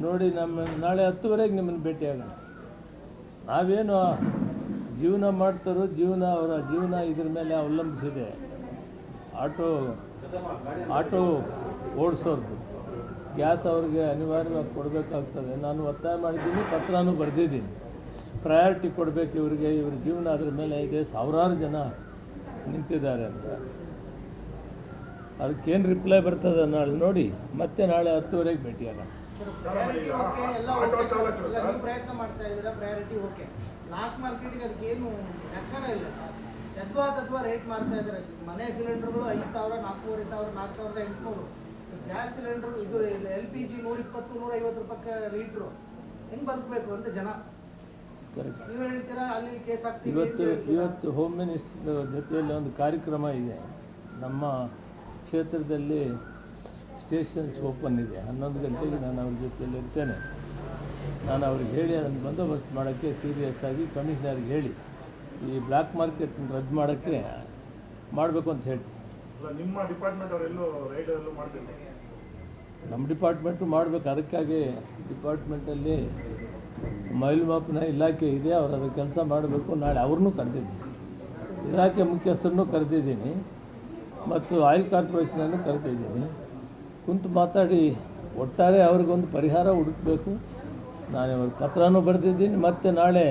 ನೋಡಿ ನಾಳೆ 10:30ಗೆ ನಿಮ್ಮನ್ನು ಭೇಟಿಯಾಗೋಣ. ನಾವೇನು ಜೀವನ ಮಾಡ್ತಾರೋ ಅವರ ಜೀವನ ಇದ್ರ ಮೇಲೆ ಅವಲಂಬಿಸಿದೆ. ಆಟೋ ಓಡಿಸೋರ್ದು ಗ್ಯಾಸ್ ಅವ್ರಿಗೆ ಅನಿವಾರ್ಯವಾಗಿ ಕೊಡಬೇಕಾಗ್ತದೆ. ನಾನು ಒತ್ತಾಯ ಮಾಡಿದ್ದೀನಿ, ಪತ್ರನೂ ಬರೆದಿದ್ದೀನಿ. ಪ್ರಯಾರಿಟಿ ಕೊಡಬೇಕು ಇವರಿಗೆ, ಇವ್ರ ಜೀವನ ಅದ್ರ ಮೇಲೆ ಇದೆ, ಸಾವಿರಾರು ಜನ ನಿಂತಿದ್ದಾರೆ ಅಂತ. ಅದಕ್ಕೇನು ರಿಪ್ಲೈ ಬರ್ತದೆ ನಾಳೆ ನೋಡಿ, ಮತ್ತೆ ನಾಳೆ 10:30ಗೆ ಭೇಟಿಯಾಗೋಣ. ಪ್ರಯತ್ನ ಮಾಡ್ತಾ ಇದ್ದೀರಾ, ಪ್ರಯಾರಿಟಿ ಓಕೆ. ಬ್ಲಾಕ್ ಮಾರ್ಕೆಟಿಗೆ ಅದಕ್ಕೇನು ಲೆಕ್ಕನೇ ಇಲ್ಲ ಸರ್. ಯದ್ವಾ ರೇಟ್ ಮಾಡ್ತಾ ಇದ್ದಾರೆ. ಮನೆ ಸಿಲಿಂಡರ್ಗಳು 5,000, 4,500, 4,800. ಗ್ಯಾಸ್ ಸಿಲಿಂಡರ್ ಇದು LPG 120, 150 ರೂಪಾಯಿ ಲೀಟ್ರು. ಹೆಂಗೆ ಬದುಕಬೇಕು ಅಂತ ಜನ ನೀವು ಹೇಳ್ತೀರಾ? ಅಲ್ಲಿ ಕೇಸ್ ಆಗ್ತೀವಿ. ಇವತ್ತು ಹೋಮ್ ಮಿನಿಸ್ಟರ್ ಜೊತೆಯಲ್ಲಿ ಒಂದು ಕಾರ್ಯಕ್ರಮ ಇದೆ. ನಮ್ಮ ಕ್ಷೇತ್ರದಲ್ಲಿ ಸ್ಟೇಷನ್ಸ್ ಓಪನ್ ಇದೆ. 11 ಗಂಟೆಗೆ ನಾನು ಅವ್ರ ಜೊತೆಯಲ್ಲಿ ಇರ್ತೇನೆ. ನಾನು ಅವ್ರಿಗೆ ಹೇಳಿ ಅದನ್ನು ಬಂದೋಬಸ್ತ್ ಮಾಡೋಕ್ಕೆ ಸೀರಿಯಸ್ ಆಗಿ ಕಮಿಷನರ್ಗೆ ಹೇಳಿ ಈ ಬ್ಲ್ಯಾಕ್ ಮಾರ್ಕೆಟ್ ರದ್ದು ಮಾಡೋಕ್ಕೆ ಮಾಡಬೇಕು ಅಂತ ಹೇಳ್ತೀನಿ. ನಿಮ್ಮ ಡಿಪಾರ್ಟ್ಮೆಂಟ್ ಅವರೆಲ್ಲೂ ರೈಡ್ ಮಾಡ್ತಿಲ್ಲ? ನಮ್ಮ ಡಿಪಾರ್ಟ್ಮೆಂಟು ಮಾಡಬೇಕು. ಅದಕ್ಕಾಗಿ ಡಿಪಾರ್ಟ್ಮೆಂಟಲ್ಲಿ ಮೈಲ್ಮಾಪನ ಇಲಾಖೆ ಇದೆ, ಅವರು ಅದರ ಕೆಲಸ ಮಾಡಬೇಕು. ನಾಳೆ ಅವ್ರನ್ನೂ ಕರೆದಿದ್ದೀನಿ, ಇಲಾಖೆ ಮುಖ್ಯಸ್ಥರನ್ನೂ ಕರೆದಿದ್ದೀನಿ ಮತ್ತು ಆಯಿಲ್ ಕಾರ್ಪೊರೇಷನನ್ನು ಕರೆದಿದ್ದೀನಿ. ಕುಂತು ಮಾತಾಡಿ ಒಟ್ಟಾರೆ ಅವ್ರಿಗೊಂದು ಪರಿಹಾರ ಹುಡುಕಬೇಕು. ನಾನು ಅವ್ರಿಗೆ ಪತ್ರನೂ ಬರೆದಿದ್ದೀನಿ. ಮತ್ತು ನಾಳೆ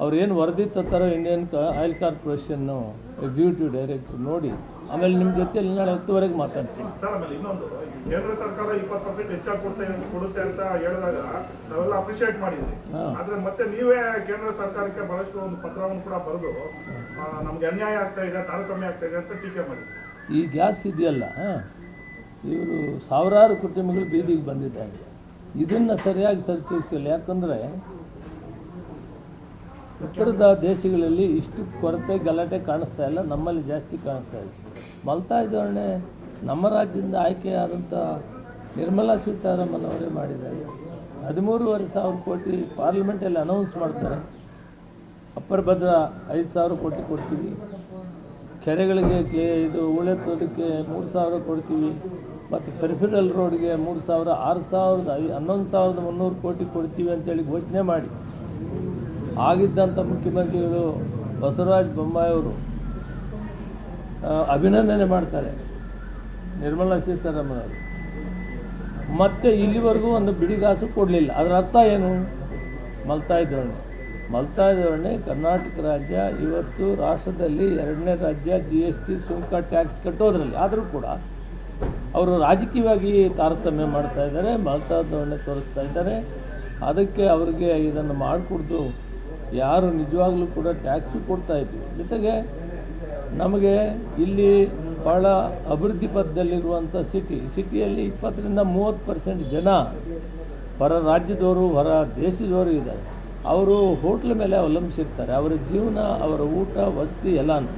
ಅವ್ರೇನು ವರದಿ ತತ್ತಾರೋ Indian Oil Corporation executive director ನೋಡಿ ಆಮೇಲೆ ನಿಮ್ಮ ಜೊತೆಯಲ್ಲಿ ನಾಳೆ 10:30ಗೆ ಮಾತಾಡ್ತೀನಿ. ಸರ್, ಆಮೇಲೆ ಇನ್ನೊಂದು, ಕೇಂದ್ರ ಸರ್ಕಾರ 20% ಹೆಚ್ಚಾಗಿ ಕೊಡುತ್ತೆ ಅಂತ ಹೇಳಿದಾಗ ನಾವೆಲ್ಲ ಅಪ್ರಿಷಿಯೇಟ್ ಮಾಡಿದ್ವಿ. ಆದರೆ ಮತ್ತೆ ನೀವೇ ಕೇಂದ್ರ ಸರ್ಕಾರಕ್ಕೆ ಬಹಳಷ್ಟು ಒಂದು ಪತ್ರವನ್ನು ಕೂಡ ಬರೆದು ನಮ್ಗೆ ಅನ್ಯಾಯ ಆಗ್ತಾ ಇದೆ, ತಾರತಮ್ಯ ಆಗ್ತಾ ಇದೆ ಅಂತ ಟೀಕೆ ಮಾಡಿದ್ವಿ. ಈ ಗ್ಯಾಸ್ ಇದೆಯಲ್ಲ, ಇವರು ಸಾವಿರಾರು ಕುಟುಂಬಗಳು ಬೀದಿಗೆ ಬಂದಿದ್ದಾರೆ. ಇದನ್ನು ಸರಿಯಾಗಿ ಸರಿದೂಗಿಸಿಲ್ಲ. ಯಾಕಂದರೆ ಉತ್ತರದ ದೇಶಗಳಲ್ಲಿ ಇಷ್ಟು ಕೊರತೆ ಗಲಾಟೆ ಕಾಣಿಸ್ತಾ ಇಲ್ಲ, ನಮ್ಮಲ್ಲಿ ಜಾಸ್ತಿ ಕಾಣಿಸ್ತಾ ಇದೆ. ಮಲ್ತಾಯಿ ಧೋರಣೆ ನಮ್ಮ ರಾಜ್ಯದಿಂದ ಆಯ್ಕೆಯಾದಂಥ ನಿರ್ಮಲಾ ಸೀತಾರಾಮನ್ ಅವರೇ ಮಾಡಿದ್ದಾರೆ. 13,500 ಕೋಟಿ ಪಾರ್ಲಿಮೆಂಟಲ್ಲಿ ಅನೌನ್ಸ್ ಮಾಡ್ತಾರೆ. ಅಪ್ಪರ್ ಭದ್ರಾ 5,000 ಕೋಟಿ ಕೊಡ್ತೀವಿ, ಕೆರೆಗಳಿಗೆ ಇದು ಉಳೆತ್ತೋದಕ್ಕೆ 3,000 ಕೊಡ್ತೀವಿ, ಮತ್ತು ಪೆರಿಫೆರಲ್ ರೋಡ್ಗೆ 3,000, 6,000, 11,300 ಕೋಟಿ ಕೊಡ್ತೀವಿ ಅಂತೇಳಿ ಘೋಷಣೆ ಮಾಡಿ ಆಗಿದ್ದಂಥ ಮುಖ್ಯಮಂತ್ರಿಗಳು ಬಸವರಾಜ ಬೊಮ್ಮಾಯಿಯವರು ಅಭಿನಂದನೆ ಮಾಡ್ತಾರೆ ನಿರ್ಮಲಾ ಸೀತಾರಾಮನ್ ಅವರು. ಮತ್ತು ಇಲ್ಲಿವರೆಗೂ ಒಂದು ಬಿಡಿಗಾಸು ಕೊಡಲಿಲ್ಲ. ಅದರ ಅರ್ಥ ಏನು? ಮಲ್ತಾಯಿ ಧೋರಣೆ. ಕರ್ನಾಟಕ ರಾಜ್ಯ ಇವತ್ತು ರಾಷ್ಟ್ರದಲ್ಲಿ 2ನೇ ರಾಜ್ಯ GST ಸುಂಕ ಟ್ಯಾಕ್ಸ್ ಕಟ್ಟೋದ್ರಲ್ಲಿ. ಆದರೂ ಕೂಡ ಅವರು ರಾಜಕೀಯವಾಗಿ ತಾರತಮ್ಯ ಮಾಡ್ತಾ ಇದ್ದಾರೆ, ಮಲ್ತಾಯಿ ಧೋರಣೆ ತೋರಿಸ್ತಾ ಇದ್ದಾರೆ. ಅದಕ್ಕೆ ಅವರಿಗೆ ಇದನ್ನು ಮಾಡಿಕೊಡ್ದು ಯಾರು ನಿಜವಾಗ್ಲೂ ಕೂಡ ಟ್ಯಾಕ್ಸು ಕೊಡ್ತಾ ಇದ್ವಿ. ಜೊತೆಗೆ ನಮಗೆ ಇಲ್ಲಿ ಭಾಳ ಅಭಿವೃದ್ಧಿ ಪಥದಲ್ಲಿರುವಂಥ ಸಿಟಿಯಲ್ಲಿ 20-30% ಜನ ಹೊರ ರಾಜ್ಯದವರು, ಹೊರ ದೇಶದವರು ಇದ್ದಾರೆ. ಅವರು ಹೋಟ್ಲ್ ಮೇಲೆ ಅವಲಂಬಿಸಿರ್ತಾರೆ. ಅವರ ಜೀವನ, ಅವರ ಊಟ, ವಸತಿ ಎಲ್ಲನೂ.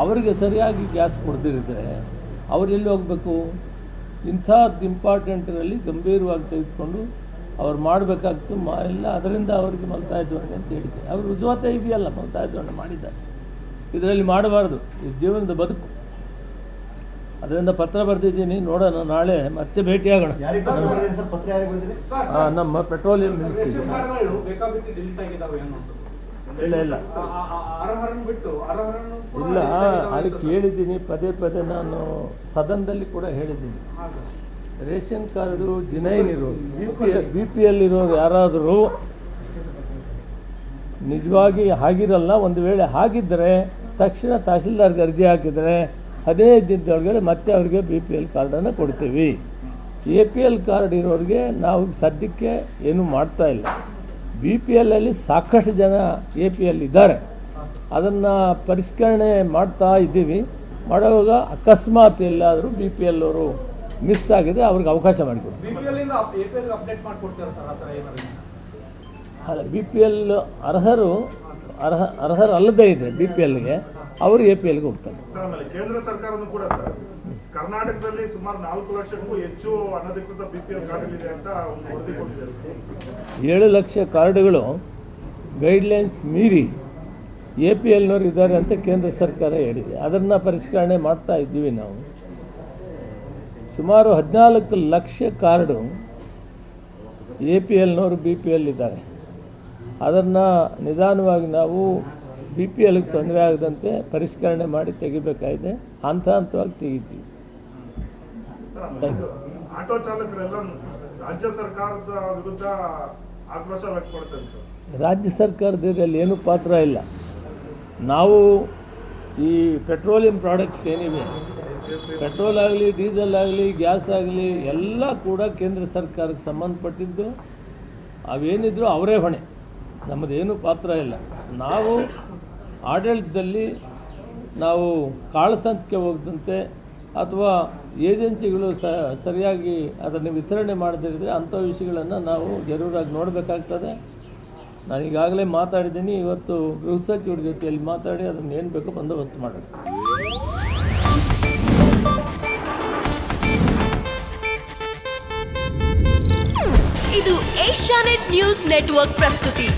ಅವರಿಗೆ ಸರಿಯಾಗಿ ಗ್ಯಾಸ್ ಕೊಡದಿರಿದ್ರೆ ಅವ್ರು ಎಲ್ಲಿ ಹೋಗಬೇಕು? ಇಂಥದ್ದು ಇಂಪಾರ್ಟೆಂಟ್ರಲ್ಲಿ ಗಂಭೀರವಾಗಿ ತೆಗೆದುಕೊಂಡು ಅವ್ರು ಮಾಡಬೇಕಾಗ್ತು ಇಲ್ಲ. ಅದರಿಂದ ಅವರಿಗೆ ಮಲ್ತಾಯಿ ಧೋರಣೆ ಅಂತ ಹೇಳಿದ್ದಾರೆ. ಅವರು ರುಜುವಾತ ಇದೆಯಲ್ಲ, ಮಲ್ತಾಯಿ ಧೋರಣೆ ಮಾಡಿದ್ದಾರೆ. ಇದರಲ್ಲಿ ಮಾಡಬಾರ್ದು, ಇದು ಜೀವನದ ಬದುಕು. ಅದರಿಂದ ಪತ್ರ ಬರೆದಿದ್ದೀನಿ, ನೋಡೋಣ. ನಾಳೆ ಮತ್ತೆ ಭೇಟಿಯಾಗೋಣ. ನಮ್ಮ ಪೆಟ್ರೋಲಿಯಂ ಮಿನಿಸ್ಟ್ರಿ. ಇಲ್ಲ ಅದಕ್ಕೆ ಹೇಳಿದ್ದೀನಿ, ಪದೇ ನಾನು ಸದನದಲ್ಲಿ ಕೂಡ ಹೇಳಿದ್ದೀನಿ. ರೇಷನ್ ಕಾರ್ಡು ಜಿನೈನ್ ಇರೋರು, BPL ಇರೋರು ಯಾರಾದರೂ ನಿಜವಾಗಿ ಆಗಿರಲ್ಲ. ಒಂದು ವೇಳೆ ಆಗಿದ್ದರೆ ತಕ್ಷಣ ತಹಸೀಲ್ದಾರ್ಗೆ ಅರ್ಜಿ ಹಾಕಿದರೆ 15 ದಿನದೊಳಗಡೆ ಮತ್ತೆ ಅವರಿಗೆ BPL ಕಾರ್ಡನ್ನು ಕೊಡ್ತೀವಿ. APL ಕಾರ್ಡ್ ಇರೋರಿಗೆ ನಾವು ಸದ್ಯಕ್ಕೆ ಏನೂ ಮಾಡ್ತಾ ಇಲ್ಲ. BPLಲ್ಲಿ ಸಾಕಷ್ಟು ಜನ APL ಇದ್ದಾರೆ. ಅದನ್ನು ಪರಿಷ್ಕರಣೆ ಮಾಡ್ತಾ ಇದ್ದೀವಿ. ಮಾಡುವಾಗ ಅಕಸ್ಮಾತ್ ಎಲ್ಲಾದರೂ BPL ಅವರು ಮಿಸ್ ಆಗಿದೆ, ಅವ್ರಿಗೆ ಅವಕಾಶ ಮಾಡಿಕೊಡ್ತೀವಿ. ಅಲ್ಲ, BPL ಅರ್ಹರಲ್ಲದೇ ಇದೆ BPLಗೆ, ಅವರು APLಗೆ ಹೋಗ್ತಾರೆ. ಕೇಂದ್ರ ಸರ್ಕಾರನೂ ಕೂಡ ಸರ್ ಕರ್ನಾಟಕದಲ್ಲಿ ಸುಮಾರು 4 ಲಕ್ಷಕ್ಕೂ ಹೆಚ್ಚು ಅನಧಿಕೃತ BPL ಕಾರ್ಡ್ಗಳಿದೆ ಅಂತ ಒಂದು ವರದಿ ಕೊಟ್ಟಿದ್ದಾರೆ. 7 ಲಕ್ಷ ಕಾರ್ಡ್ಗಳು ಗೈಡ್ಲೈನ್ಸ್ ಮೀರಿ APLನವರು ಇದ್ದಾರೆ ಅಂತ ಕೇಂದ್ರ ಸರ್ಕಾರ ಹೇಳಿದೆ. ಅದನ್ನು ಪರಿಷ್ಕರಣೆ ಮಾಡ್ತಾ ಇದ್ದೀವಿ ನಾವು. ಸುಮಾರು 14 ಲಕ್ಷ ಕಾರ್ಡು APLನವರು BPL ಇದ್ದಾರೆ. ಅದನ್ನು ನಿಧಾನವಾಗಿ ನಾವು BPLಗೆ ತೊಂದರೆ ಆಗದಂತೆ ಪರಿಷ್ಕರಣೆ ಮಾಡಿ ತೆಗಿಬೇಕಾಗಿದೆ. ಹಂತವಾಗಿ ತೆಗಿತೀವಿ. ಆಟೋ ಚಾಲಕರೆಲ್ಲ ರಾಜ್ಯ ಸರ್ಕಾರದ ವಿರುದ್ಧ ಆಕ್ರೋಶ ವ್ಯಕ್ತಪಡಿಸಿದ್ರು. ರಾಜ್ಯ ಸರ್ಕಾರದ ಇದರಲ್ಲಿ ಏನೂ ಪಾತ್ರ ಇಲ್ಲ. ನಾವು ಈ ಪೆಟ್ರೋಲಿಯಂ ಪ್ರಾಡಕ್ಟ್ಸ್ ಏನಿವೆ, ಪೆಟ್ರೋಲ್ ಆಗಲಿ, ಡೀಸೆಲ್ ಆಗಲಿ, ಗ್ಯಾಸ್ ಆಗಲಿ ಎಲ್ಲ ಕೂಡ ಕೇಂದ್ರ ಸರ್ಕಾರಕ್ಕೆ ಸಂಬಂಧಪಟ್ಟಿದ್ದು. ಅವೇನಿದ್ರು ಅವರೇ ಹೊಣೆ, ನಮ್ಮದೇನೂ ಪಾತ್ರ ಇಲ್ಲ. ನಾವು ಆಡಳಿತದಲ್ಲಿ ನಾವು ಕಾಳಸಂತಕ್ಕೆ ಹೋಗದಂತೆ ಅಥವಾ ಏಜೆನ್ಸಿಗಳು ಸರಿಯಾಗಿ ಅದನ್ನು ವಿತರಣೆ ಮಾಡದಿದ್ದರೆ ಅಂಥ ವಿಷಯಗಳನ್ನು ನಾವು ಜರೂರಾಗಿ ನೋಡಬೇಕಾಗ್ತದೆ. ನಾನು ಈಗಾಗಲೇ ಮಾತಾಡಿದ್ದೀನಿ. ಇವತ್ತು ಗೃಹ ಸಚಿವರ ಜೊತೆಯಲ್ಲಿ ಮಾತಾಡಿ ಅದನ್ನು ಏನು ಬೇಕೋ ಬಂದೋಬಸ್ತು ಮಾಡೋದು. ಇದು ಏಷ್ಯಾನೆಟ್ ನ್ಯೂಸ್ ನೆಟ್ವರ್ಕ್ ಪ್ರಸ್ತುತಿ.